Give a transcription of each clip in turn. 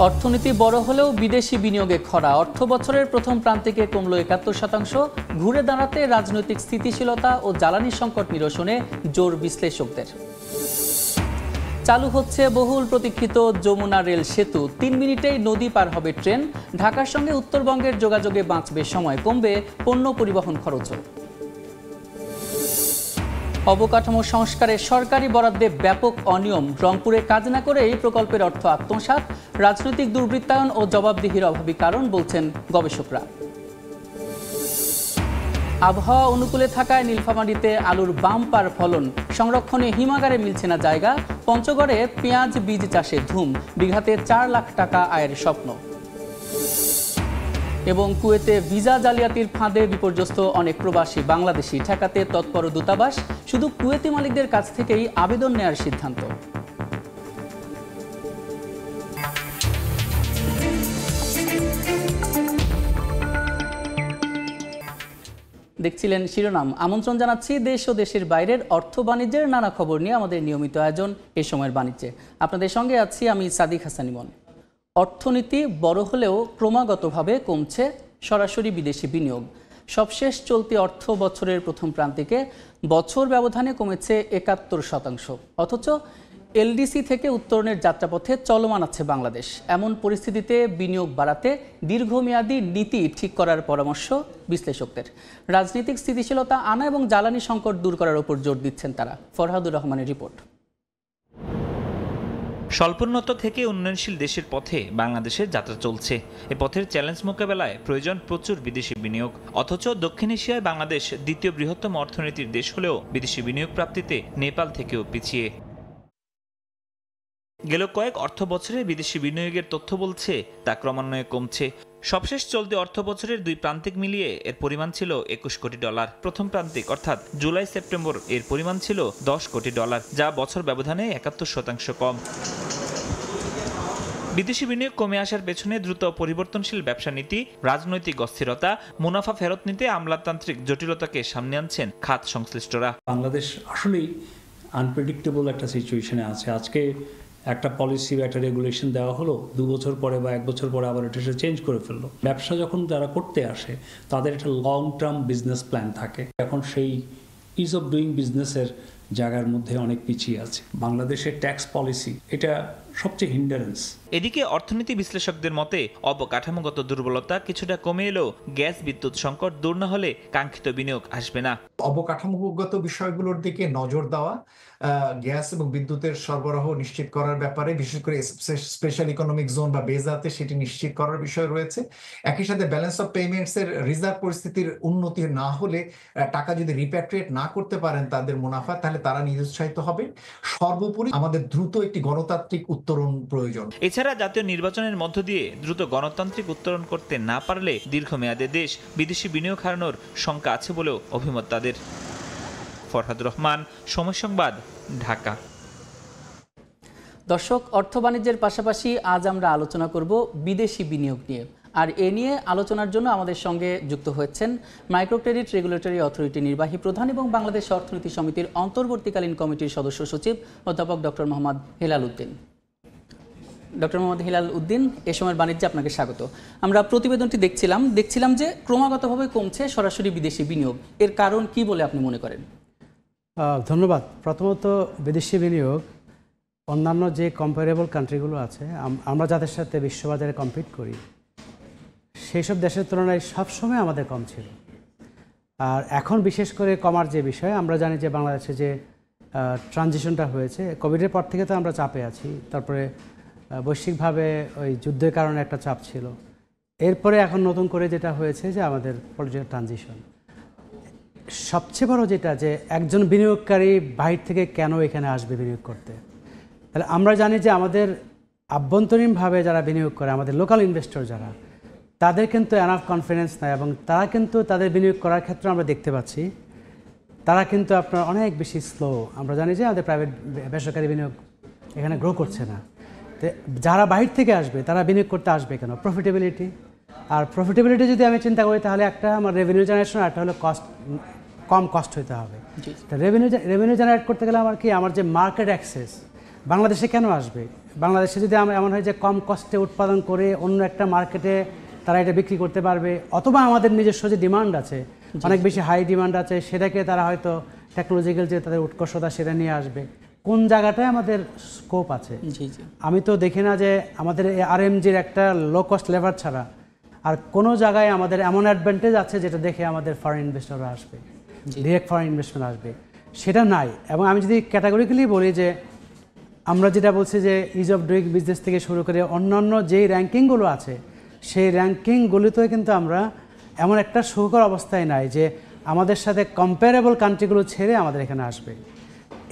অর্থনীতি বড় হলেও বিদেশি বিনিয়োগে খরা। অর্থ বছরের প্রথম প্রান্তিকে কমল ৭১%। ঘুরে দাঁড়াতে রাজনৈতিক স্থিতিশীলতা ও জ্বালানি সংকট নিরসনে জোর বিশ্লেষকদের। চালু হচ্ছে বহুল প্রতীক্ষিত যমুনা রেল সেতু। ৩ মিনিটেই নদী পার হবে ট্রেন। ঢাকার সঙ্গে উত্তরবঙ্গের যোগাযোগে বাঁচবে সময়, কমবে পণ্য পরিবহন খরচও। অবকাঠামো সংস্কারে সরকারি বরাদ্দে ব্যাপক অনিয়ম। রংপুরে কাজ না করে এই প্রকল্পের অর্থ আত্মসাৎ। রাজনৈতিক দুর্বৃত্তায়ন ও জবাবদিহির অভাবী কারণ বলছেন গবেষকরা। আবহাওয়া অনুকূলে থাকায় নীলফামারীতে আলুর বাম্পার ফলন। সংরক্ষণে হিমাগারে মিলছে না জায়গা। পঞ্চগড়ে পেঁয়াজ বীজ চাষে ধুম। বিঘাতে ৪ লাখ টাকা আয়ের স্বপ্ন। এবং কুয়েতে ভিসা জালিয়াতির ফাঁদে বিপর্যস্ত অনেক প্রবাসী বাংলাদেশি। ঠেকাতে তৎপর দূতাবাস। শুধু কুয়েতি মালিকদের কাছ থেকেই আবেদন নেওয়ার সিদ্ধান্ত। দেখছিলেন শিরোনাম। আমন্ত্রণ জানাচ্ছি দেশ ও দেশের বাইরের অর্থ বাণিজ্যের নানা খবর নিয়ে আমাদের নিয়মিত আয়োজন এ সময়ের বাণিজ্যে। আপনাদের সঙ্গে আছি আমি সাদিক হাসান ইমন। অর্থনীতি বড় হলেও ক্রমাগতভাবে কমছে সরাসরি বিদেশি বিনিয়োগ। সবশেষ চলতি অর্থ বছরের প্রথম প্রান্তিকে বছর ব্যবধানে কমেছে ৭১%। অথচ এলডিসি থেকে উত্তরণের যাত্রাপথে চলমান আছে বাংলাদেশ। এমন পরিস্থিতিতে বিনিয়োগ বাড়াতে দীর্ঘমেয়াদী নীতি ঠিক করার পরামর্শ বিশ্লেষকদের। রাজনৈতিক স্থিতিশীলতা আনা এবং জ্বালানি সংকট দূর করার উপর জোর দিচ্ছেন তারা। ফরহাদুর রহমানের রিপোর্ট। স্বল্পোন্নত থেকে উন্নয়নশীল দেশের পথে বাংলাদেশের যাত্রা চলছে। এ পথের চ্যালেঞ্জ মোকাবেলায় প্রয়োজন প্রচুর বিদেশি বিনিয়োগ। অথচ দক্ষিণ এশিয়ায় বাংলাদেশ দ্বিতীয় বৃহত্তম অর্থনীতির দেশ হলেও বিদেশি বিনিয়োগ প্রাপ্তিতে নেপাল থেকেও পিছিয়ে। গেল কয়েক অর্থ বছরে বিদেশি বিনিয়োগের তথ্য বলছে তা ক্রমান্বয়ে কমছে। সবশেষ চলতি অর্থ বছরের দুই প্রান্তিক মিলিয়ে এর পরিমাণ ছিল $২১ কোটি। প্রথম প্রান্তিক অর্থাৎ জুলাই সেপ্টেম্বর এর পরিমাণ ছিল $১০ কোটি, যা বছর ব্যবধানে ৭১% কম। বিদেশি বিনিয়োগ কমে আসার পেছনে দ্রুত পরিবর্তনশীল ব্যবসা নীতি, রাজনৈতিক অস্থিরতা, মুনাফা ফেরত নিতে আমলাতান্ত্রিক জটিলতাকে সামনে আনছেন খাত সংশ্লিষ্টরা। বাংলাদেশ আসলেই আনপ্রেডিক্টেবল একটা সিচুয়েশনে আছে। আজকে একটা পলিসি বা একটা রেগুলেশন দেওয়া হলো, 2 বছর পরে বা 1 বছর পরে আবার এটা চেঞ্জ করে ফেললো। ব্যবসা যখন যারা করতে আসে তাদের একটা লং টার্ম বিজনেস প্ল্যান থাকে। এখন সেই ইজ অফ ডুইং বিজনেসের জায়গার মধ্যে অনেক পিছিয়ে আছে। বাংলাদেশের ট্যাক্স পলিসি এটা সবচেয়ে হিন্ডারেন্স। এদিকে অর্থনীতি বিশ্লেষকদের মতে অবকাঠামোগত দুর্বলতা কিছুটা কমে এলেও গ্যাস বিদ্যুৎ সংকট দূর না হলে কাঙ্ক্ষিত বিনিয়োগ আসবে না। অবকাঠামোগত বিষয়গুলোর দিকে নজর দেওয়া, গ্যাস এবং বিদ্যুতের সরবরাহ নিশ্চিত করার ব্যাপারে, বিশেষ করে স্পেশাল ইকোনমিক জোন বা বেজাতে সেটি নিশ্চিত করার বিষয় রয়েছে। একই সাথে ব্যালেন্স অফ পেমেন্টস এর রিজার্ভ পরিস্থিতির উন্নতি না হলে, টাকা যদি রিপ্যাট্রিয়েট না করতে পারেন তাদের মুনাফা, তাহলে তারা নিরুৎসাহিত হবে। সর্বোপরি আমাদের দ্রুত একটি গণতান্ত্রিক উত্তরণ প্রয়োজন। এছাড়া জাতীয় নির্বাচনের মধ্য দিয়ে দ্রুত গণতান্ত্রিক উত্তরণ করতে না পারলে দীর্ঘমেয়াদে দেশ বিদেশি বিনিয়োগ হারানোর শঙ্কা আছে বলেও অভিমত তাদের। ফরহাদুর রহমান, সময় সংবাদ, ঢাকা। দর্শক, অর্থ বাণিজ্যের পাশাপাশি আজ আমরা আলোচনা করব বিদেশি বিনিয়োগ নিয়ে। আর এ নিয়ে আলোচনার জন্য আমাদের সঙ্গে যুক্ত হয়েছেন মাইক্রো ক্রেডিট রেগুলেটরি অথরিটি নির্বাহী প্রধান এবং বাংলাদেশ অর্থনীতি সমিতির অন্তর্বর্তীকালীন কমিটির সদস্য সচিব অধ্যাপক ডক্টর মোহাম্মদ হেলাল উদ্দিন। ডক্টর মোহাম্মদ হেলাল উদ্দিন, এ সময়ের বাণিজ্যে আপনাকে স্বাগত। আমরা প্রতিবেদনটি দেখছিলাম যে ক্রমাগতভাবে কমছে সরাসরি বিদেশি বিনিয়োগ। এর কারণ কি বলে আপনি মনে করেন? ধন্যবাদ। প্রথমত বিদেশি বিনিয়োগ অন্যান্য যে কম্পারেবল কান্ট্রিগুলো আছে, আমরা যাদের সাথে বিশ্ববাজারে কম্পিট করি, সেই সব দেশের তুলনায় সবসময় আমাদের কম ছিল। আর এখন বিশেষ করে কমার যে বিষয়, আমরা জানি যে বাংলাদেশে যে ট্রানজিশনটা হয়েছে কোভিডের পর থেকে, তো আমরা চাপে আছি। তারপরে বৈশ্বিকভাবে ওই যুদ্ধের কারণে একটা চাপ ছিল। এরপরে এখন নতুন করে যেটা হয়েছে যে আমাদের পলিটিক্যাল ট্রানজিশন। সবচেয়ে বড় যেটা, যে একজন বিনিয়োগকারী বাইরে থেকে কেন এখানে আসবে বিনিয়োগ করতে? তাহলে আমরা জানি যে আমাদের আভ্যন্তরীণভাবে যারা বিনিয়োগ করে, আমাদের লোকাল ইনভেস্টর যারা, তাদের কিন্তু এনাফ কনফিডেন্স নাই এবং তারা কিন্তু তাদের বিনিয়োগ করার ক্ষেত্রে আমরা দেখতে পাচ্ছি তারা কিন্তু আপনার অনেক বেশি স্লো। আমরা জানি যে আমাদের প্রাইভেট বেসরকারি বিনিয়োগ এখানে গ্রো করছে না। তো যারা বাইরে থেকে আসবে তারা বিনিয়োগ করতে আসবে কেন? প্রফিটেবিলিটি। আর প্রফিটেবিলিটি যদি আমি চিন্তা করি, তাহলে একটা আমার রেভিনিউ জেনারেশন, আর একটা হলো কম কস্ট হতে হবে। তা রেভিনিউ জেনারেট করতে গেলে আমার যে মার্কেট অ্যাক্সেস, বাংলাদেশে কেন আসবে? বাংলাদেশে যদি আমরা এমন হয় যে কম কস্টে উৎপাদন করে অন্য একটা মার্কেটে তারা এটা বিক্রি করতে পারবে, অথবা আমাদের নিজস্ব যে ডিমান্ড আছে, অনেক বেশি হাই ডিমান্ড আছে, সেটাকে তারা হয়তো টেকনোলজিক্যাল যে তাদের উৎকর্ষতা সেটা নিয়ে আসবে, কোন জায়গাটায় আমাদের স্কোপ আছে? আমি তো দেখি না যে আমাদের এই আরএমজির একটা লো কস্ট লেবার ছাড়া আর কোনো জায়গায় আমাদের এমন অ্যাডভান্টেজ আছে যেটা দেখে আমাদের ফরেন ইনভেস্টররা আসবে, ডিরেক্ট ফরেন ইনভেস্টমেন্ট আসবে, সেটা নাই। এবং আমি যদি ক্যাটাগরিক্যালি বলি যে আমরা যেটা বলছি যে ইজ অফ ডুইং বিজনেস থেকে শুরু করে অন্যান্য যেই র্যাঙ্কিংগুলো আছে, সেই র্যাঙ্কিংগুলিতেও কিন্তু আমরা এমন একটা সুখকর অবস্থায় নাই যে আমাদের সাথে কম্পারেবল কান্ট্রিগুলো ছেড়ে আমাদের এখানে আসবে।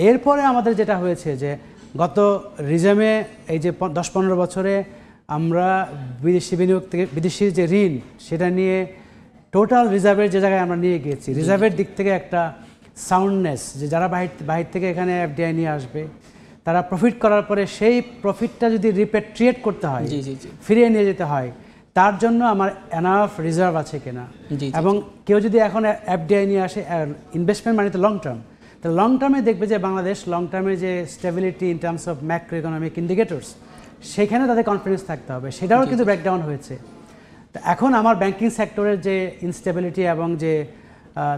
এরপরে আমাদের যেটা হয়েছে যে গত রিজামে এই যে 10-15 বছরে আমরা বিদেশি বিনিয়োগ থেকে বিদেশি যে ঋণ সেটা নিয়ে টোটাল রিজার্ভের যে জায়গায় আমরা নিয়ে গিয়েছি, রিজার্ভের দিক থেকে একটা সাউন্ডনেস, যে যারা বাহির থেকে এখানে এফডিআই নিয়ে আসবে তারা প্রফিট করার পরে সেই প্রফিটটা যদি রিপেট্রিয়েট করতে হয়, ফিরিয়ে নিয়ে যেতে হয়, তার জন্য আমার এনাফ রিজার্ভ আছে কিনা। এবং কেউ যদি এখন এফডিআই নিয়ে আসে, ইনভেস্টমেন্ট মানে তো লং টার্ম, তো লং টার্মে দেখবে যে বাংলাদেশ লং টার্মে যে stability in terms of macro economic indicators, সেখানে তাদের কনফিডেন্স থাকতে হবে, সেটাও কিন্তু ব্রেকডাউন হয়েছে। তো এখন আমার ব্যাংকিং সেক্টরের যে ইনস্টেবিলিটি এবং যে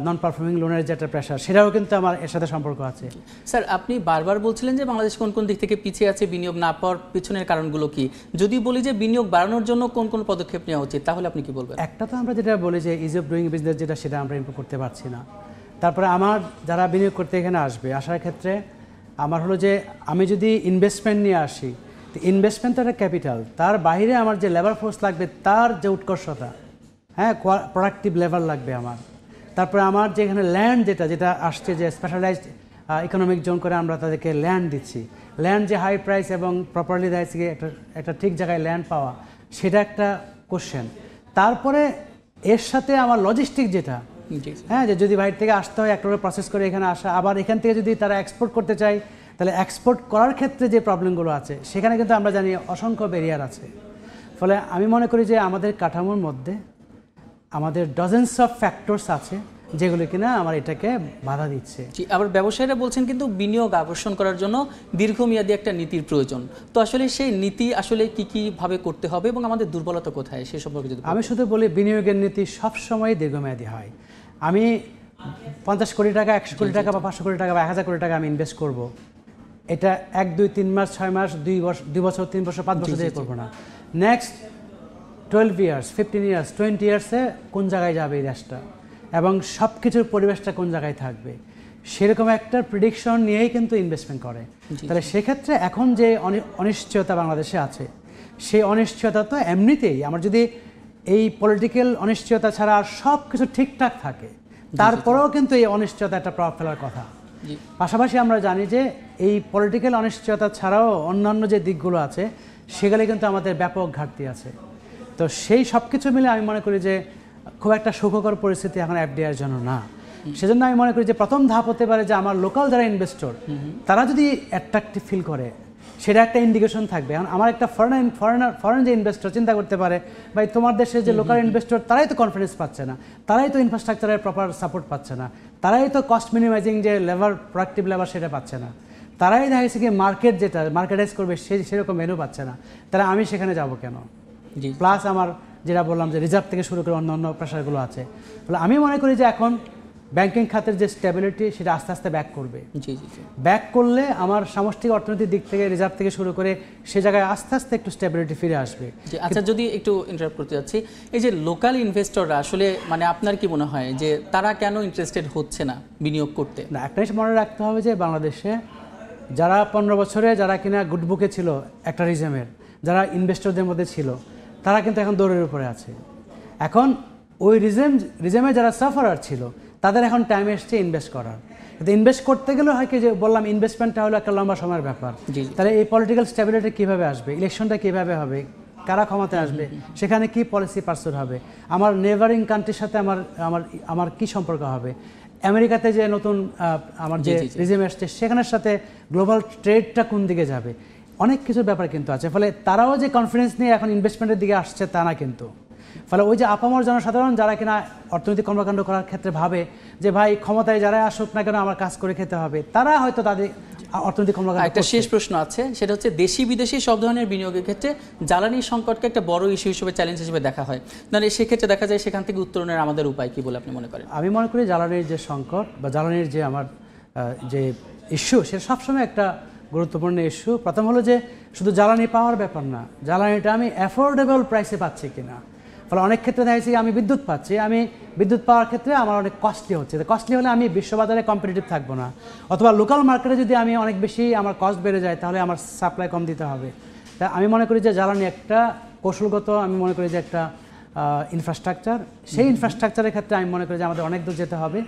নন পারফর্মিং লোনের যে একটা প্রেশার, সেটাও কিন্তু আমার এর সাথে সম্পর্ক আছে। স্যার, আপনি বারবার বলছিলেন যে বাংলাদেশ কোন কোন দিক থেকে পিছিয়ে আছে, বিনিয়োগ না পাওয়ার পিছনের কারণগুলো কি? যদি বলি যে বিনিয়োগ বাড়ানোর জন্য কোন কোন পদক্ষেপ নেওয়া উচিত, তাহলে আপনি কি বলবেন? একটা তো আমরা যেটা বলি যে ইজ অফ ডুইং বিজনেস, যেটা সেটা আমরা ইমপ্রুভ করতে পারছি না। তারপরে আমার যারা বিনিয়োগ করতে এখানে আসবে, আসার ক্ষেত্রে আমার হলো যে আমি যদি ইনভেস্টমেন্ট নিয়ে আসি, তো ইনভেস্টমেন্ট তো একটা ক্যাপিটাল, তার বাইরে আমার যে লেবার ফোর্স লাগবে তার যে উৎকর্ষতা, হ্যাঁ, প্রোডাক্টিভ লেবার লাগবে আমার। তারপরে আমার যে এখানে ল্যান্ড যেটা আসছে, যে স্পেশালাইজড ইকোনমিক জোন করে আমরা তাদেরকে ল্যান্ড দিচ্ছি, ল্যান্ড যে হাই প্রাইস এবং প্রপারলি দিয়েছি একটা ঠিক জায়গায় ল্যান্ড পাওয়া, সেটা একটা কোশ্চেন। তারপরে এর সাথে আমার লজিস্টিক যেটা, হ্যাঁ, যে যদি বাইরে থেকে আসতে হয় একটা প্রসেস করে এখানে আসা, আবার এখান থেকে যদি তারা এক্সপোর্ট করতে চায়, তাহলে এক্সপোর্ট করার ক্ষেত্রে যে প্রবলেমগুলো আছে সেখানে কিন্তু আমরা জানি অসংখ্য ব্যারিয়ার আছে। ফলে আমি মনে করি যে আমাদের কাঠামোর মধ্যে আমাদের ডজেন্স অফ ফ্যাক্টরস আছে যেগুলো কিনা আমার এটাকে বাধা দিচ্ছে। আবার ব্যবসায়ীরা বলছেন কিন্তু বিনিয়োগ আকর্ষণ করার জন্য দীর্ঘমেয়াদী একটা নীতির প্রয়োজন। তো আসলে সেই নীতি আসলে কি ভাবে করতে হবে এবং আমাদের দুর্বলতা কোথায়, সে সম্পর্কে যদি আমি শুধু বলি, বিনিয়োগের নীতি সবসময় দীর্ঘমেয়াদী হয়। আমি 50 কোটি টাকা, 100 কোটি টাকা বা 500 কোটি টাকা বা 1000 কোটি টাকা আমি ইনভেস্ট করব, এটা 1, 2, 3 মাস, 6 মাস, 2 বছর, 3 বছর, 5 বছর দিয়ে করবো না। নেক্সট 12 ইয়ার্স, 15 ইয়ার্স, 20 ইয়ার্সে কোন জায়গায় যাবে এই দেশটা এবং সব কিছুর পরিবেশটা কোন জায়গায় থাকবে, সেরকম একটা প্রেডিকশন নিয়েই কিন্তু ইনভেস্টমেন্ট করে। তাহলে সেক্ষেত্রে এখন যে অনিশ্চয়তা বাংলাদেশে আছে, সেই অনিশ্চয়তা তো এমনিতেই, আমার যদি এই পলিটিক্যাল অনিশ্চয়তা ছাড়া আর সব কিছু ঠিকঠাক থাকে, তারপরেও কিন্তু এই অনিশ্চয়তা একটা প্রভাব ফেলার কথা। পাশাপাশি আমরা জানি যে এই পলিটিক্যাল অনিশ্চয়তা ছাড়াও অন্যান্য যে দিকগুলো আছে সেগুলো কিন্তু আমাদের ব্যাপক ঘাটতি আছে। তো সেই সব কিছু মিলে আমি মনে করি যে খুব একটা সুখকর পরিস্থিতি এখন এফডিআইয়ের জন্য না। সেজন্য আমি মনে করি যে প্রথম ধাপ হতে পারে যে আমার লোকাল যারা ইনভেস্টর, তারা যদি অ্যাট্রাকটিভ ফিল করে, সেটা একটা ইন্ডিকেশন থাকবে। এখন আমার একটা ফরেন যে ইনভেস্টর চিন্তা করতে পারে, ভাই তোমার দেশের যে লোকাল ইনভেস্টর তারাই তো কনফিডেন্স পাচ্ছে না, তারাই তো ইনফ্রাস্ট্রাকচারের প্রপার সাপোর্ট পাচ্ছে না, তারাই তো কস্ট মিনিমাইজিং যে লেবার, প্রোডাক্টিভ লেবার সেটা পাচ্ছে না, তারাই দেখা গেছে কি মার্কেট যেটা মার্কেটাইজ করবে সেরকম মেনু পাচ্ছে না, তারা আমি সেখানে যাব কেন? প্লাস আমার যেটা বললাম যে রিজার্ভ থেকে শুরু করে অন্যান্য প্রেশারগুলো আছে। ফলে আমি মনে করি যে এখন ব্যাংকিং খাতের যে স্টেবিলিটি সেটা আস্তে আস্তে ব্যাক করবে। ব্যাক করলে আমার সামষ্টিক অর্থনীতির দিক থেকে রিজার্ভ থেকে শুরু করে সে জায়গায় আস্তে আস্তে একটু স্টেবিলিটি ফিরে আসবে। আচ্ছা, যদি একটু ইন্টারাপ্ট করতে যাচ্ছি, এই যে লোকাল ইনভেস্টররা আসলে মানে আপনার কি মনে হয় যে তারা কেন ইন্টারেস্টেড হচ্ছে না বিনিয়োগ করতে? না, একটা জিনিস মনে রাখতে হবে যে বাংলাদেশে যারা 15 বছরে যারা কিনা গুডবুকে ছিল একটা রিজেমের, যারা ইনভেস্টরদের মধ্যে ছিল, তারা কিন্তু এখন দৌড়ের উপরে আছে। এখন ওই রিজেমে যারা সাফারার ছিল তাদের এখন টাইম এসছে ইনভেস্ট করার। কিন্তু ইনভেস্ট করতে গেলে হয় কি, যে বললাম ইনভেস্টমেন্টটা হলো একটা লম্বা সময়ের ব্যাপার। তাহলে এই পলিটিক্যাল স্টেবিলিটি কীভাবে আসবে, ইলেকশনটা কীভাবে হবে, কারা ক্ষমতায় আসবে, সেখানে কি পলিসি পারসুট হবে, আমার নেবারিং কান্ট্রির সাথে আমার কি সম্পর্ক হবে, আমেরিকাতে যে নতুন আমার যে রিজিম আসছে সেখানের সাথে গ্লোবাল ট্রেডটা কোন দিকে যাবে, অনেক কিছুর ব্যাপার কিন্তু আছে। ফলে তারাও যে কনফিডেন্স নিয়ে এখন ইনভেস্টমেন্টের দিকে আসছে তা না কিন্তু। ফলে ওই যে আপামর জনসাধারণ যারা কিনা অর্থনৈতিক কর্মকাণ্ড করার ক্ষেত্রে ভাবে যে ভাই ক্ষমতায় যারা আসুক না কেন আমার কাজ করে খেতে হবে, তারা হয়তো তাদের অর্থনৈতিক কর্মকাণ্ড একটা করছে। শেষ প্রশ্ন আছে, সেটা হচ্ছে দেশি বিদেশি সব ধরনের বিনিয়োগের ক্ষেত্রে জ্বালানি সংকটকে একটা বড় ইস্যু হিসেবে, চ্যালেঞ্জ হিসেবে দেখা হয়। তাহলে সেক্ষেত্রে দেখা যায় সেখান থেকে উত্তরণের আমাদের উপায় কি বলে আপনি মনে করেন? আমি মনে করি জ্বালানির যে সংকট বা জ্বালানির যে আমার যে ইস্যু, সেটা সবসময় একটা গুরুত্বপূর্ণ ইস্যু। প্রথম হলো যে শুধু জ্বালানি পাওয়ার ব্যাপার না, জ্বালানিটা আমি অ্যাফোর্ডেবল প্রাইসে পাচ্ছি কিনা। ফলে অনেক ক্ষেত্রে দেখা যাচ্ছে আমি বিদ্যুৎ পাচ্ছি, আমি বিদ্যুৎ পাওয়ার ক্ষেত্রে আমার অনেক কস্টলি হচ্ছে। কস্টলি হলে আমি বিশ্ববাজারে কম্পিটিটিভ থাকবো না, অথবা লোকাল মার্কেটে যদি আমি অনেক বেশি আমার কস্ট বেড়ে যায় তাহলে আমার সাপ্লাই কম দিতে হবে। তা আমি মনে করি যে জ্বালানি একটা কৌশলগত, আমি মনে করি যে একটা ইনফ্রাস্ট্রাকচার, সেই ইনফ্রাস্ট্রাকচারের ক্ষেত্রে আমি মনে করি যে আমাদের অনেক দূর যেতে হবে,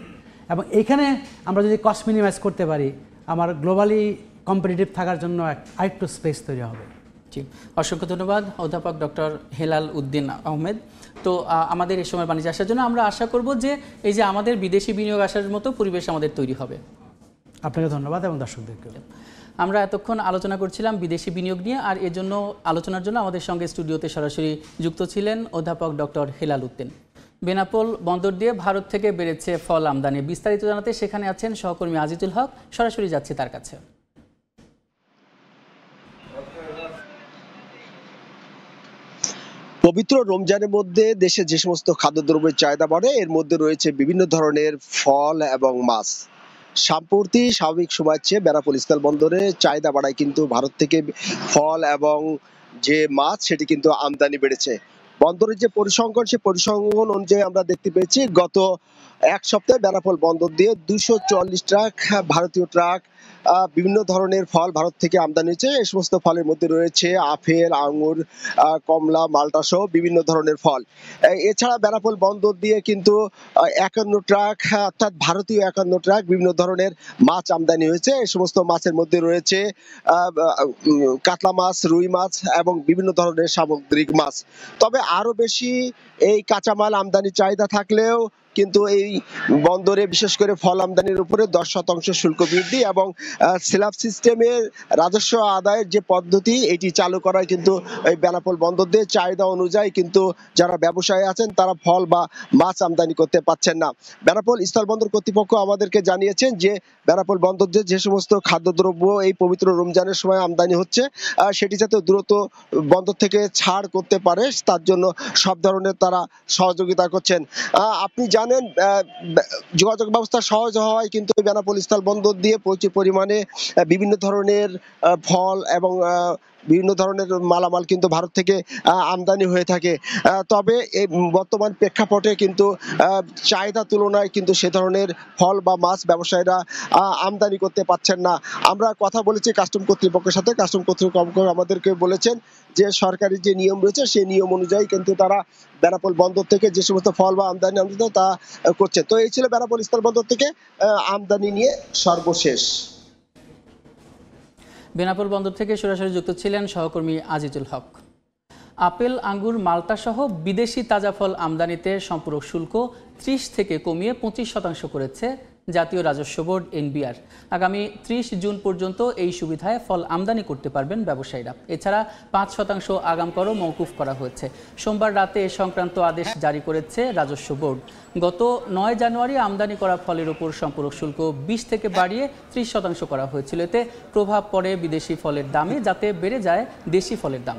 এবং এইখানে আমরা যদি কস্ট মিনিমাইজ করতে পারি আমার গ্লোবালি কম্পিটিটিভ থাকার জন্য আরেকটু স্পেস তৈরি হবে। জি, অসংখ্য ধন্যবাদ অধ্যাপক ডক্টর হেলাল উদ্দিন আহমেদ। তো আমাদের এই সময় বাণিজ্যে আসার জন্য আমরা আশা করব যে এই যে আমাদের বিদেশি বিনিয়োগ আসার মতো পরিবেশ আমাদের তৈরি হবে। আপনাকে ধন্যবাদ এবং দর্শকদেরকে। আমরা এতক্ষণ আলোচনা করছিলাম বিদেশি বিনিয়োগ নিয়ে, আর এর জন্য আলোচনার জন্য আমাদের সঙ্গে স্টুডিওতে সরাসরি যুক্ত ছিলেন অধ্যাপক ডক্টর হেলাল উদ্দিন। বেনাপোল বন্দর দিয়ে ভারত থেকে বেড়েছে ফল আমদানি, বিস্তারিত জানাতে সেখানে আছেন সহকর্মী আজিজুল হক, সরাসরি যাচ্ছি তার কাছে। পবিত্র রমজানের মধ্যে দেশে যে সমস্ত খাদ্যদ্রব্যের চাহিদা বাড়ে, এর মধ্যে রয়েছে বিভিন্ন ধরনের ফল এবং মাছ। সাম্প্রতি স্বাভাবিক সময়ের চেয়ে বেনাপোল স্থল বন্দরে চাহিদা বাড়ায় কিন্তু ভারত থেকে ফল এবং যে মাছ সেটি কিন্তু আমদানি বেড়েছে। বন্দরের যে পরিসংখ্যান, সে পরিসংখ্যান অনুযায়ী আমরা দেখতে পেয়েছি গত এক সপ্তাহে বেনাপোল বন্দর দিয়ে 244 ট্রাক ভারতীয় ট্রাক বিভিন্ন ধরনের ফল ভারত থেকে আমদানি হয়েছে। এই সমস্ত ফলের মধ্যে রয়েছে আপেল, আঙুর, কমলা, মাল্টা সহ বিভিন্ন ধরনের ফল। এছাড়া বেনাপোল বন্দর দিয়ে কিন্তু 51 ট্রাক, অর্থাৎ ভারতীয় 51 ট্রাক বিভিন্ন ধরনের মাছ আমদানি হয়েছে। এই সমস্ত মাছের মধ্যে রয়েছে কাতলা মাছ, রুই মাছ এবং বিভিন্ন ধরনের সামুদ্রিক মাছ। তবে আরো বেশি এই কাঁচামাল আমদানি চাহিদা থাকলেও কিন্তু এই বন্দরে বিশেষ করে ফল আমদানির উপরে 10% শুল্ক বৃদ্ধি এবং স্ল্যাব সিস্টেমের রাজস্ব আদায়ের যে পদ্ধতি, এটি চালু করায় কিন্তু এই বেনাপোল বন্দর দিয়ে চাহিদা অনুযায়ী কিন্তু যারা ব্যবসায়ী আছেন তারা ফল বা মাছ আমদানি করতে পারছেন না। বেনাপোল স্থলবন্দর কর্তৃপক্ষ আমাদেরকে জানিয়েছেন যে বেনাপোল বন্দর দিয়ে যে সমস্ত খাদ্যদ্রব্য এই পবিত্র রমজানের সময় আমদানি হচ্ছে সেটি যাতে দ্রুত বন্দর থেকে ছাড় করতে পারে, তার জন্য সব ধরনের তারা সহযোগিতা করছেন। আপনি জানেন যোগাযোগ ব্যবস্থা সহজ হওয়ায় কিন্তু বেনাপোল স্থল বন্দর দিয়ে প্রচুর পরিমাণে বিভিন্ন ধরনের ফল এবং বিভিন্ন ধরনের মালামাল কিন্তু ভারত থেকে আমদানি হয়ে থাকে। তবে এই বর্তমান প্রেক্ষাপটে কিন্তু চাহিদা তুলনায় কিন্তু সে ধরনের ফল বা মাছ ব্যবসায়ীরা আমদানি করতে পারছেন না। আমরা কথা বলেছি কাস্টম কর্তৃপক্ষের সাথে, কাস্টম কর্তৃপক্ষ আমাদেরকে বলেছেন যে সরকারি যে নিয়ম রয়েছে সেই নিয়ম অনুযায়ী কিন্তু তারা বেনাপোল বন্দর থেকে যে সমস্ত ফল বা আমদানি তা করছে। তো এই ছিল বেনাপোল স্থল বন্দর থেকে আমদানি নিয়ে সর্বশেষ। বেনাপোল বন্দর থেকে সরাসরি যুক্ত ছিলেন সহকর্মী আজিজুল হক। আপেল, আঙ্গুর, মাল্টা সহ বিদেশি তাজা ফল আমদানিতে সম্পূরক শুল্ক 30 থেকে কমিয়ে 25% করেছে জাতীয় রাজস্ব বোর্ড এনবিআর। আগামী 30 জুন পর্যন্ত এই সুবিধায় ফল আমদানি করতে পারবেন ব্যবসায়ীরা। এছাড়া 5% আগাম করও মওকুফ করা হয়েছে। সোমবার রাতে এ সংক্রান্ত আদেশ জারি করেছে রাজস্ব বোর্ড। গত 9 জানুয়ারি আমদানি করা ফলের উপর সম্পূরক শুল্ক 20 থেকে বাড়িয়ে 30% করা হয়েছিল। এতে প্রভাব পড়ে বিদেশি ফলের দামে, যাতে বেড়ে যায় দেশি ফলের দাম।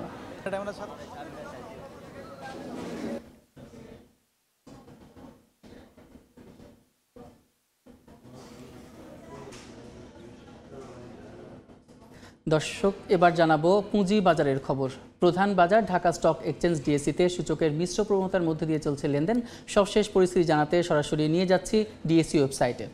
দর্শক, এবার জানাবো পুঁজি বাজারের খবর। প্রধান বাজার ঢাকা স্টক এক্সচেঞ্জ ডিএসইতে সূচকের মিশ্র প্রবণতার মধ্যে দিয়ে চলছে লেনদেন। সবশেষ পরিস্থিতি জানাতে সরাসরি নিয়ে যাচ্ছি ডিএসই ওয়েবসাইটে।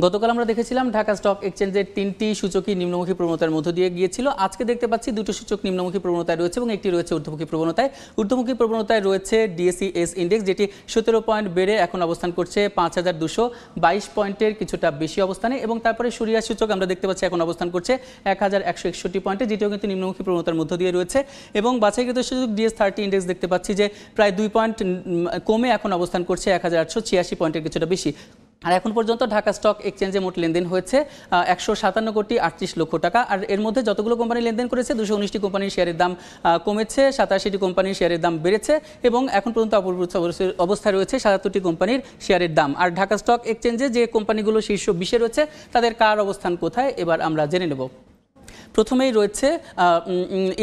গতকাল আমরা দেখেছিলাম ঢাকা স্টক এক্সচেঞ্জের 3টি সূচকই নিম্নমুখী প্রবণতার মধ্য দিয়ে গিয়েছিল। আজকে দেখতে পাচ্ছি 2টি সূচক নিম্নমুখী প্রবণতায় রয়েছে এবং একটি রয়েছে ঊর্ধ্বমুখী প্রবণতায়। ঊর্ধ্বমুখী প্রবণতায় রয়েছে ডিএসইএস ইন্ডেক্স, যেটি 17 পয়েন্ট বেড়ে এখন অবস্থান করছে 5222 পয়েন্টের কিছুটা বেশি অবস্থানে, এবং তারপরে সূরিয়া সূচক আমরা দেখতে পাচ্ছি এখন অবস্থান করছে 1161 পয়েন্টে, যেটিও কিন্তু নিম্নমুখী প্রবণতার মধ্য দিয়ে রয়েছে। এবং বাছাইকৃত সূচক ডিএস30 ইন্ডেক্স দেখতে পাচ্ছি যে প্রায় 2 পয়েন্ট কমে এখন অবস্থান করছে 1886 পয়েন্টের কিছুটা বেশি। আর এখন পর্যন্ত ঢাকা স্টক এক্সচেঞ্জে মোট লেনদেন হয়েছে 157 কোটি 38 লক্ষ টাকা। আর এর মধ্যে যতগুলো কোম্পানি লেনদেন করেছে 219টি কোম্পানির শেয়ারের দাম কমেছে, 87টি কোম্পানির শেয়ারের দাম বেড়েছে এবং এখন পর্যন্ত অপরিবর্তিত অবস্থায় রয়েছে 77টি কোম্পানির শেয়ারের দাম। আর ঢাকা স্টক এক্সচেঞ্জে যে কোম্পানিগুলো শীর্ষ 20-এ রয়েছে তাদের কার অবস্থান কোথায় এবার আমরা জেনে নেব। প্রথমেই রয়েছে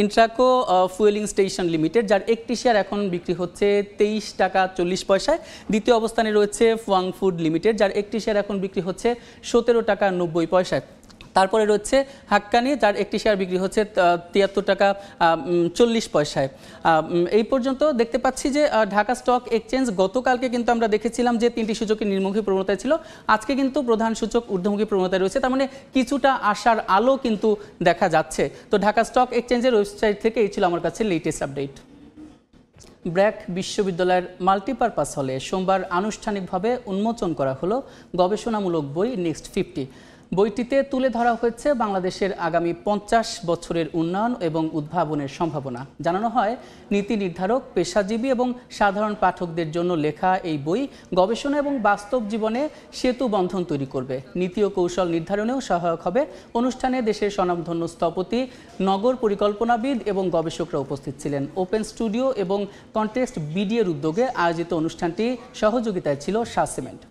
ইন্ট্রাকো ফুয়েলিং স্টেশন লিমিটেড, যার একটি শেয়ার এখন বিক্রি হচ্ছে 23 টাকা 40 পয়সায়। দ্বিতীয় অবস্থানে রয়েছে ফুয়াং ফুড লিমিটেড, যার একটি শেয়ার এখন বিক্রি হচ্ছে 17 টাকা 90 পয়সায়। তারপরে রয়েছে হাক্কানি, যার একটি শেয়ার বিক্রি হচ্ছে 73 টাকা 40 পয়সায়। এই পর্যন্ত দেখতে পাচ্ছি যে ঢাকা স্টক এক্সচেঞ্জ গতকালকে কিন্তু আমরা দেখেছিলাম যে 3টি সূচকের নিম্নমুখী প্রবণতায় ছিল, আজকে কিন্তু প্রধান সূচক ঊর্ধ্বমুখী প্রবণতায় রয়েছে, তার মানে কিছুটা আশার আলো কিন্তু দেখা যাচ্ছে। তো ঢাকা স্টক এক্সচেঞ্জের ওয়েবসাইট থেকে এই ছিল আমার কাছে লেটেস্ট আপডেট। ব্র্যাক বিশ্ববিদ্যালয়ের মাল্টিপারপাস হলে সোমবার আনুষ্ঠানিকভাবে উন্মোচন করা হলো গবেষণামূলক বই নেক্সট 50। বইটিতে তুলে ধরা হয়েছে বাংলাদেশের আগামী 50 বছরের উন্নয়ন এবং উদ্ভাবনের সম্ভাবনা। জানানো হয় নীতি নির্ধারক, পেশাজীবী এবং সাধারণ পাঠকদের জন্য লেখা এই বই গবেষণা এবং বাস্তব জীবনে সেতু বন্ধন তৈরি করবে, নীতি ও কৌশল নির্ধারণেও সহায়ক হবে। অনুষ্ঠানে দেশের স্বনামধন্য স্থপতি, নগর পরিকল্পনাবিদ এবং গবেষকরা উপস্থিত ছিলেন। ওপেন স্টুডিও এবং কন্টেক্সট বিডিএর উদ্যোগে আয়োজিত অনুষ্ঠানটি সহযোগিতায় ছিল শাহ সিমেন্ট।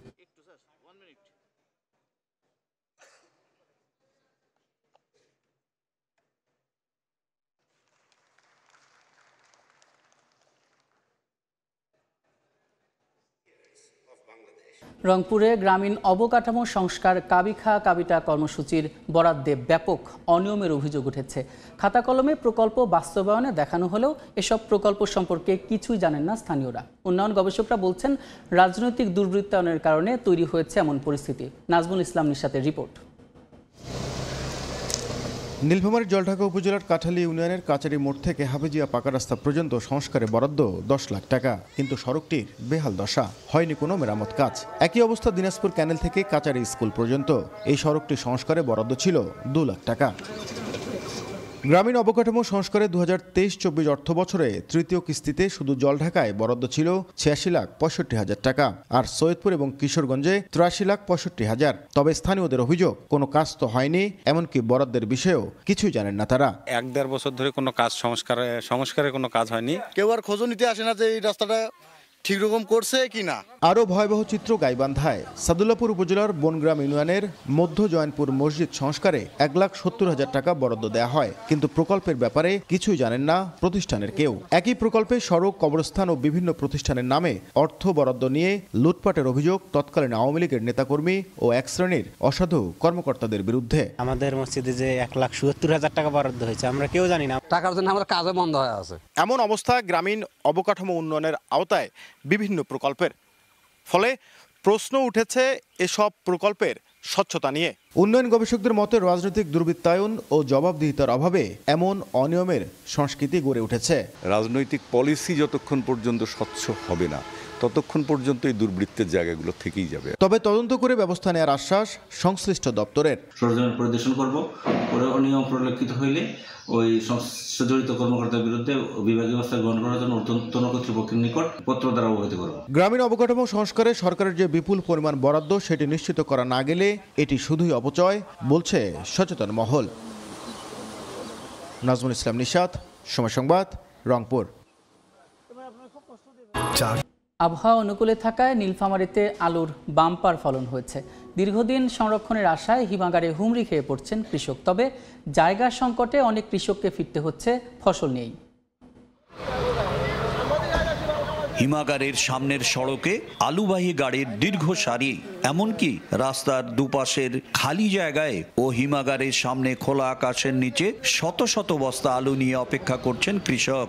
রংপুরে গ্রামীণ অবকাঠামো সংস্কার কাবিখা কাবিটা কর্মসূচির বরাদ্দে ব্যাপক অনিয়মের অভিযোগ উঠেছে। খাতা কলমে প্রকল্প বাস্তবায়নে দেখানো হলেও এসব প্রকল্প সম্পর্কে কিছুই জানেন না স্থানীয়রা। উন্নয়ন গবেষকরা বলছেন রাজনৈতিক দুর্বৃত্তায়নের কারণে তৈরি হয়েছে এমন পরিস্থিতি। নাজমুল ইসলাম নিশাতের রিপোর্ট। নীলফামারীর জলঢাকা উপজেলার কাঠালী ইউনিয়নের কাচারি মোড় থেকে হাফেজিয়া পাকা রাস্তা পর্যন্ত সংস্কারে বরাদ্দ 10 লাখ টাকা, কিন্তু সড়কটির বেহাল দশা, হয়নি কোনো মেরামত কাজ। একই অবস্থা দিনাজপুর ক্যানেল থেকে কাচারি স্কুল পর্যন্ত। এই সড়কটি সংস্কারে বরাদ্দ ছিল 2 লাখ টাকা। গ্রামীণ অবকাঠামো সংস্কারে 2023-24 অর্থ বছরে তৃতীয় কিস্তিতে শুধু জলঢাকায় বরাদ্দ ছিল 86,65,000 টাকা, আর সৈয়দপুর এবং কিশোরগঞ্জে 83,65,000। তবে স্থানীয়দের অভিযোগ কোনো কাজ তো হয়নি, এমনকি বরাদ্দের বিষয়েও কিছুই জানেন না তারা। 1-1.5 বছর ধরে কোনো কাজ সংস্কারের কোনো কাজ হয়নি। কেউ আর খোঁজও নিতে আসে না যে এই রাস্তাটা ঠিক রকম করছে কিনা। আরও ভয়াবহ চিত্র গাইবান্ধায়। সাদুল্লাপুর উপজেলার বনগ্রাম ইউনিয়নের মধ্য জয়নপুর মসজিদ সংস্কারে 1,70,000 টাকা বরাদ্দ দেওয়া হয়, কিন্তু প্রকল্পের ব্যাপারে কিছুই জানেন না প্রতিষ্ঠানের কেউ। একই প্রকল্পে সড়ক, কবরস্থান ও বিভিন্ন প্রতিষ্ঠানের নামে অর্থ বরাদ্দ নিয়ে লুটপাটের অভিযোগ তৎকালীন আওয়ামী লীগের নেতাকর্মী ও এক শ্রেণীর অসাধু কর্মকর্তাদের বিরুদ্ধে। আমাদের মসজিদে যে 1,70,000 টাকা বরাদ্দ হয়েছে আমরা কেউ জানি না, টাকার জন্য আমাদের কাজে বন্ধ হয়ে আছে। এমন অবস্থা গ্রামীণ অবকাঠামো উন্নয়নের আওতায় বিভিন্ন প্রকল্পের। ফলে প্রশ্ন উঠেছে এসব প্রকল্পের স্বচ্ছতা নিয়ে। উন্নয়ন গবেষকদের মতে রাজনৈতিক দুর্বৃত্তায়ন ও জবাবদিহিতার অভাবে এমন অনিয়মের সংস্কৃতি গড়ে উঠেছে। রাজনৈতিক পলিসি যতক্ষণ পর্যন্ত স্বচ্ছ হবে না ততক্ষণ পর্যন্ত এই দুর্বৃত্তের জায়গাগুলো থেকেই যাবে। তবে তদন্ত করে ব্যবস্থা নেওয়ার আশ্বাস সংশ্লিষ্ট দপ্তরের। সরজমিন পরিদর্শন করব, পরে অনিয়ম পরিলক্ষিত হইলে ওই জড়িত কর্মকর্তার বিরুদ্ধে বিভাগীয় ব্যবস্থা গ্রহণ করার জন্য ঊর্ধ্বতন কর্তৃপক্ষের নিকট পত্র দ্বারা অবহিত করব। গ্রামীণ অবকাঠামো সংস্কারে সরকারের যে বিপুল পরিমাণ বরাদ্দ সেটি নিশ্চিত করা না গেলে এটি শুধুই অপচয় বলছে সচেতন মহল। নাজমুল ইসলাম নিশাত, সময় সংবাদ, রংপুর। আবহাওয়া অনুকূলে থাকায় নীলফামারীতে আলুর বাম্পার ফলন হয়েছে। দীর্ঘদিন সংরক্ষণের আশায় হিমাগারে হুমড়ি খেয়ে পড়ছেন কৃষক, তবে জায়গা সংকটে অনেক কৃষককে ফিরতে হচ্ছে ফসল নেই। হিমাগারের সামনের সড়কে আলুবাহী গাড়ির দীর্ঘ সারি, এমনকি রাস্তার দুপাশের খালি জায়গায় ও হিমাগারের সামনে খোলা আকাশের নিচে শত শত বস্তা আলু নিয়ে অপেক্ষা করছেন কৃষক।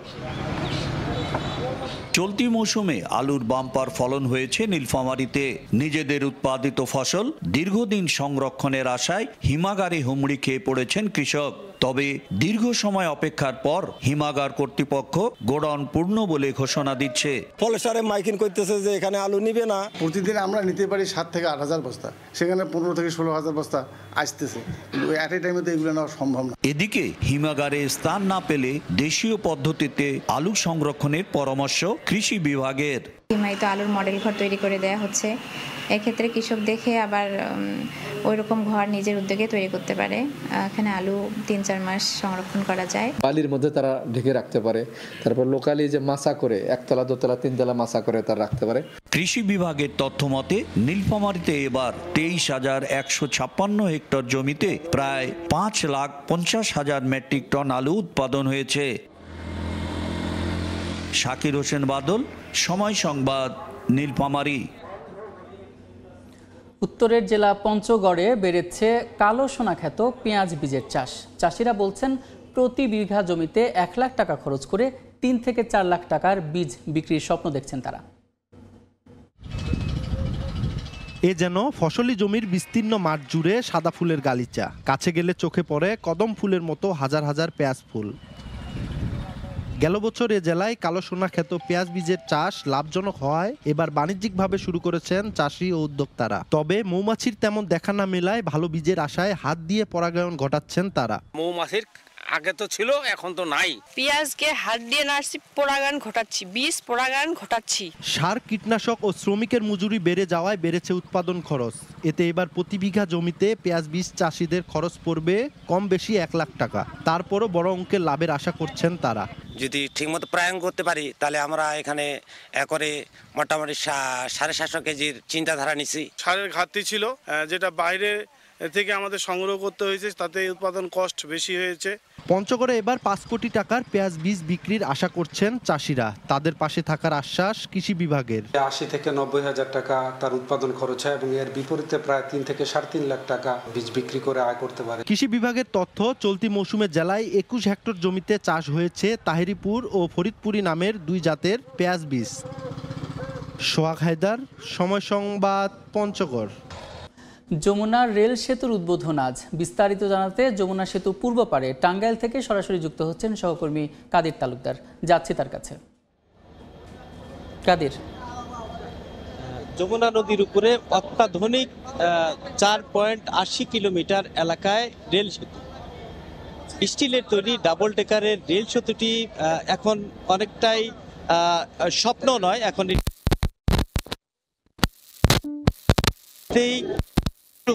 চলতি মৌসুমে আলুর বাম্পার ফলন হয়েছে নীলফামারীতে। নিজেদের উৎপাদিত ফসল দীর্ঘদিন সংরক্ষণের আশায় হিমাগারে হুমড়ি খেয়ে পড়েছেন কৃষক। তবে দীর্ঘ সময় অপেক্ষার পর হিমাগার কর্তৃপক্ষ গোডাউন পূর্ণ বলে ঘোষণা দিচ্ছে। পলেসারে মাইকিং করতেছে যে এখানে আলু নিবে না। প্রতিদিন আমরা নিতে পারি 7 থেকে 8,000 বস্তা, সেখানে 15 থেকে 16,000 বস্তা আসতেছে, কিন্তু এট এ টাইমে তো এগুলো নেওয়া সম্ভব না। এদিকে হিমাগারে স্থান না পেলে দেশীয় পদ্ধতিতে আলু সংরক্ষণের পরামর্শ কৃষি বিভাগের। হিমায়িত আলুর মডেল ঘর তৈরি করে দেয়া হচ্ছে। এক্ষেত্রে কৃষক দেখে আবার ওই রকম ঘর নিজের উদ্যোগে তৈরি করতে পারে। এখানে আলু 3-4 মাস সংরক্ষণ করা যায়। বালির মধ্যে তারা ঢেকে রাখতে পারে, তারপর লোকালি যে মাচা করে 1তলা 2তলা 3তলা মাচা করে তারা রাখতে পারে। কৃষি বিভাগের তথ্য মতে নীলফামারীতে এবার 23,156 হেক্টর জমিতে প্রায় 5,50,000 মেট্রিক টন আলু উৎপাদন হয়েছে। শাকির হোসেন বাদল, সময় সংবাদ, নীলফামারী। উত্তরের জেলা পঞ্চগড়ে বেড়েছে কালো সোনা খ্যাত পেঁয়াজ বীজের চাষ। চাষিরা বলছেন প্রতি বিঘা জমিতে 1 লাখ টাকা খরচ করে 3 থেকে 4 লাখ টাকার বীজ বিক্রির স্বপ্ন দেখছেন তারা। এ যেন ফসলি জমির বিস্তীর্ণ মাঠ জুড়ে সাদা ফুলের গালিচা, কাছে গেলে চোখে পড়ে কদম ফুলের মতো হাজার হাজার পেঁয়াজ ফুল। গেল বছর এ জেলায় কালো সোনা খ্যাত পেঁয়াজ বীজের চাষ লাভজনক হওয়ায় এবার বাণিজ্যিকভাবে শুরু করেছেন চাষি ও উদ্যোক্তারা। তবে মৌমাছির তেমন দেখা না মেলায় ভালো বীজের আশায় হাত দিয়ে পরাগায়ন ঘটাচ্ছেন তারা। মৌমাছির আগে তো ছিল, এখন তো নাই। পেঁয়াজকে হাত দিয়ে নার্সি পরাগায়ন ঘটাচ্ছি, বীজ পরাগায়ন ঘটাচ্ছি। সার, কীটনাশক ও শ্রমিকের মজুরি বেড়ে যাওয়ায় বেড়েছে উৎপাদন খরচ। এতে এবার প্রতি বিঘা জমিতে পেঁয়াজ বীজ চাষিদের খরচ পড়বে কম বেশি 1 লাখ টাকা। তারপরও বড় অঙ্কের লাভের আশা করছেন তারা। যদি ঠিকমতো প্রয়োগ করতে পারি তাহলে আমরা এখানে একরে মোটামুটি 750 কেজির চিন্তাধারা নিছি। সারের ঘাটতি ছিল, যেটা বাইরে থেকে আমাদের সংগ্রহ করতে হয়েছে, তাতে উৎপাদন কষ্ট বেশি হয়েছে। পঞ্চগড়ে এবার 5 কোটি টাকার পেঁয়াজ বীজ বিক্রির আশা করছেন চাষিরা। তাদের পাশে থাকার আশ্বাস কৃষি বিভাগের। 80 থেকে 90 হাজার টাকা তার উৎপাদন খরচ হয় এবং এর বিপরীতে প্রায় 3 থেকে 3.5 লাখ টাকা বীজ বিক্রি করে আয় করতে পারে। কৃষি বিভাগের তথ্য, চলতি মৌসুমে জেলায় 21 হেক্টর জমিতে চাষ হয়েছে তাহিরিপুর ও ফরিদপুরি নামের 2 জাতের পেঁয়াজ বীজ। সোহাগ হায়দার, সময় সংবাদ, পঞ্চগড়। যমুনা রেল সেতুর উদ্বোধন আজ। বিস্তারিত জানাতে যমুনা সেতু পূর্ব পারে টাঙ্গাইল থেকে সরাসরি যুক্ত হচ্ছেন সহকর্মী কাদির তালুকদার। যাচ্ছি তার কাছে। কাদির, যমুনা নদীর উপরে অত্যাধুনিক 4.80 কিলোমিটার এলাকায় রেল সেতু, স্টিলের তৈরি ডাবল ডেকারের রেল সেতুটি এখন অনেকটাই স্বপ্ন নয়, এখন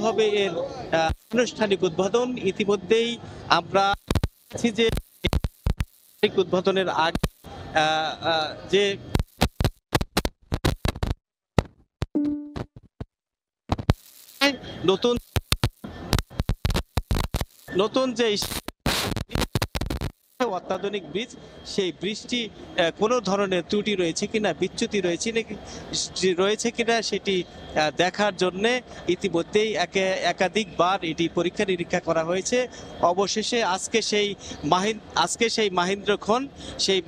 হবে এর আনুষ্ঠানিক উদ্বোধন। ইতিমধ্যেই আমরা যে উদ্বোধনের আগে যে নতুন যে অত্যাধুনিক ব্রিজ, সেই ব্রিজটি কোনো ধরনের ত্রুটি রয়েছে কিনা, বিচ্যুতি রয়েছে কিনা সেটি দেখার জন্যে ইতিমধ্যেই একাধিকবার এটি পরীক্ষা নিরীক্ষা করা হয়েছে। অবশেষে আজকে সেই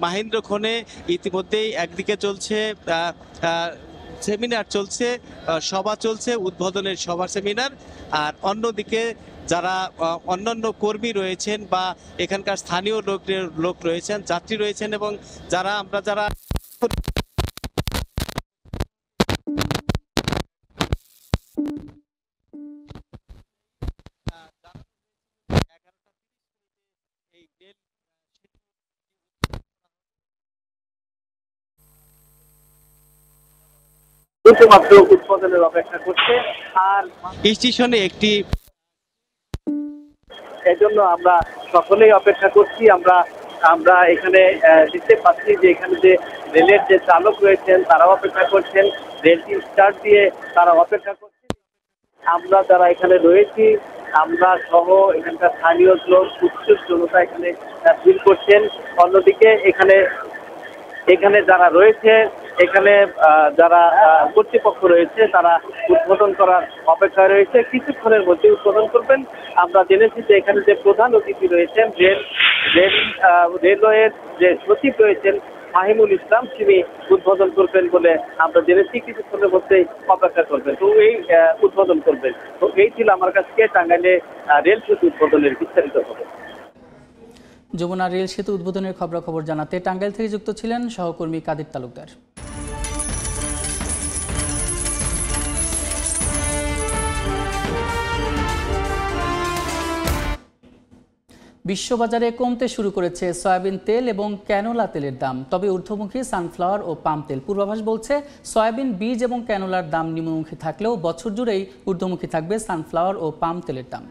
মাহেন্দ্রক্ষণে ইতিমধ্যেই একদিকে চলছে সেমিনার, চলছে সভা, চলছে উদ্বোধনের সভা সেমিনার, আর অন্যদিকে যারা অন্যান্য কর্মী রয়েছেন বা এখানকার স্থানীয় লোক রয়েছেন, যাত্রী রয়েছেন এবং যারা মাত্র উৎপাদনের অপেক্ষা করছে। আর স্টেশনে একটি, এজন্য আমরা সকলেই অপেক্ষা করছি। আমরা এখানে দেখতে পাচ্ছি যে এখানে যে রেলের যে চালক রয়েছেন তারাও অপেক্ষা করছেন, রেলটি স্টার্ট দিয়ে তারা অপেক্ষা করছেন। আমরা যারা এখানে রয়েছি, আমরা সহ এখানকার স্থানীয় লোক, উৎসুক জনতা এখানে ভিড় করছেন। অন্যদিকে এখানে যারা রয়েছে, এখানে যারা কর্তৃপক্ষ রয়েছে তারা উদ্বোধন করার অপেক্ষায় রয়েছে। কিছুক্ষণের মধ্যে উদ্বোধন করবেন। আমরা জেনেছি যে এখানে যে প্রধান অতিথি রয়েছেন, রেলওয়ের যে সচিব রয়েছেন মাহিমুল ইসলাম, তিনি উদ্বোধন করবেন বলে আমরা জেনেছি। কিছুক্ষণের মধ্যেই অপেক্ষা করবেন, তো এই উদ্বোধন করবেন। তো এই ছিল আমার কাছে টাঙ্গাইলে রেল সেতু উদ্বোধনের বিস্তারিত খবর। যমুনা রেল সেতু উদ্বোধনের খবরাখবর জানাতে টাঙ্গাইল থেকে যুক্ত ছিলেন সহকর্মী কাদির তালুকদার। বিশ্ববাজারে কমতে শুরু করেছে সয়াবিন তেল এবং ক্যানোলা তেলের দাম, তবে ঊর্ধ্বমুখী সানফ্লাওয়ার ও পাম তেল। পূর্বাভাস বলছে সয়াবিন বীজ এবং ক্যানোলার দাম নিম্নমুখী থাকলেও বছর জুড়েই ঊর্ধ্বমুখী থাকবে সানফ্লাওয়ার ও পাম তেলের দাম।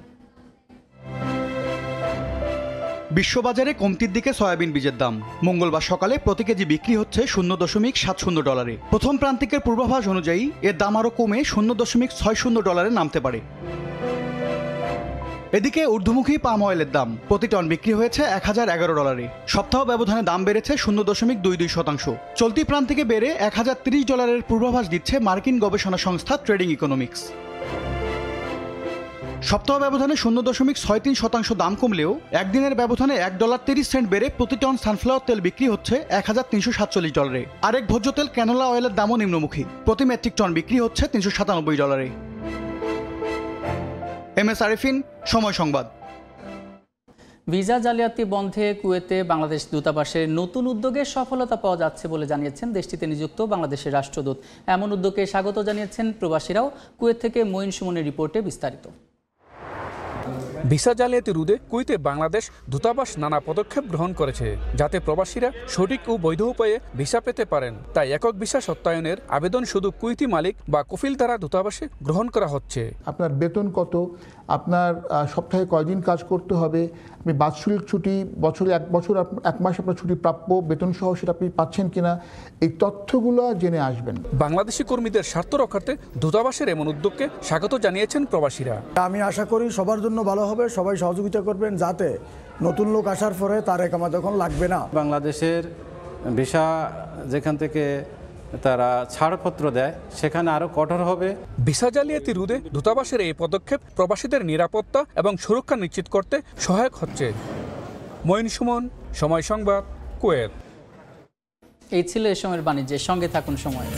বিশ্ববাজারে কমতির দিকে সয়াবিন বীজের দাম। মঙ্গলবার সকালে প্রতি কেজি বিক্রি হচ্ছে $0.70 প্রথম প্রান্তিকের পূর্বাভাস অনুযায়ী এর দাম আরও কমে $0.60 নামতে পারে। এদিকে ঊর্ধ্বমুখী পাম অয়েলের দাম প্রতি টন বিক্রি হয়েছে $1011। সপ্তাহ ব্যবধানে দাম বেড়েছে 0.22%। চলতি প্রান্তিকে বেড়ে $1030 পূর্বাভাস দিচ্ছে মার্কিন গবেষণা সংস্থা ট্রেডিং ইকোনমিক্স। সপ্তাহ ব্যবধানে 0.63% দাম কমলেও একদিনের ব্যবধানে $1.30 বেড়ে প্রতি টন সানফ্লাওয়ার তেল বিক্রি হচ্ছে $1347। আরেক ভোজ্য তেল ক্যানোলা অয়েলের দামও নিম্নমুখী, প্রতি মেট্রিক টন বিক্রি হচ্ছে $397। MS আরিফিন, সময় সংবাদ। ভিসা জালিয়াতি বন্ধে কুয়েতে বাংলাদেশ দূতাবাসের নতুন উদ্যোগে সফলতা পাওয়া যাচ্ছে বলে জানিয়েছেন দেশটিতে নিযুক্ত বাংলাদেশের রাষ্ট্রদূত। এমন উদ্যোগে স্বাগত জানিয়েছেন প্রবাসীরাও। কুয়েত থেকে মঈন সুমনের রিপোর্টে বিস্তারিত। ভিসা জালিয়াতি রোধে কুয়েতে বাংলাদেশ দূতাবাস নানা পদক্ষেপ গ্রহণ করেছে, যাতে প্রবাসীরা সঠিক ও বৈধ উপায়ে ভিসা পেতে পারেন। তাই একক ভিসা সত্যায়নের আবেদন শুধু কুয়েতি মালিক বা কফিল দ্বারা দূতাবাসে গ্রহণ করা হচ্ছে। আপনার বেতন কত, আপনার সপ্তাহে কয়দিন কাজ করতে হবে, আপনি বাৎসরিক ছুটি বছরে এক মাস আপনার ছুটি প্রাপ্য, বেতন সহ সেটা আপনি পাচ্ছেন কিনা, এই তথ্যগুলো জেনে আসবেন। বাংলাদেশি কর্মীদের স্বার্থ রক্ষার্থে দূতাবাসের এমন উদ্যোগকে স্বাগত জানিয়েছেন প্রবাসীরা। আমি আশা করি সবার জন্য ভালো হবে, সবাই সহযোগিতা করবেন যাতে নতুন লোক আসার পরে তার একামত তখন লাগবে না। বাংলাদেশের ভিসা যেখান থেকে তারা ছাড়পত্র দেয় সেখানে আরো কঠোর হবে। ভিসা জালিয়াতি রোধে দূতাবাসের এই পদক্ষেপ প্রবাসীদের নিরাপত্তা এবং সুরক্ষা নিশ্চিত করতে সহায়ক হচ্ছে। মঈন সুমন, সময় সংবাদ, কুয়েত। এই ছিল এ সময়ের বাণিজ্যের সঙ্গে থাকুন সময়।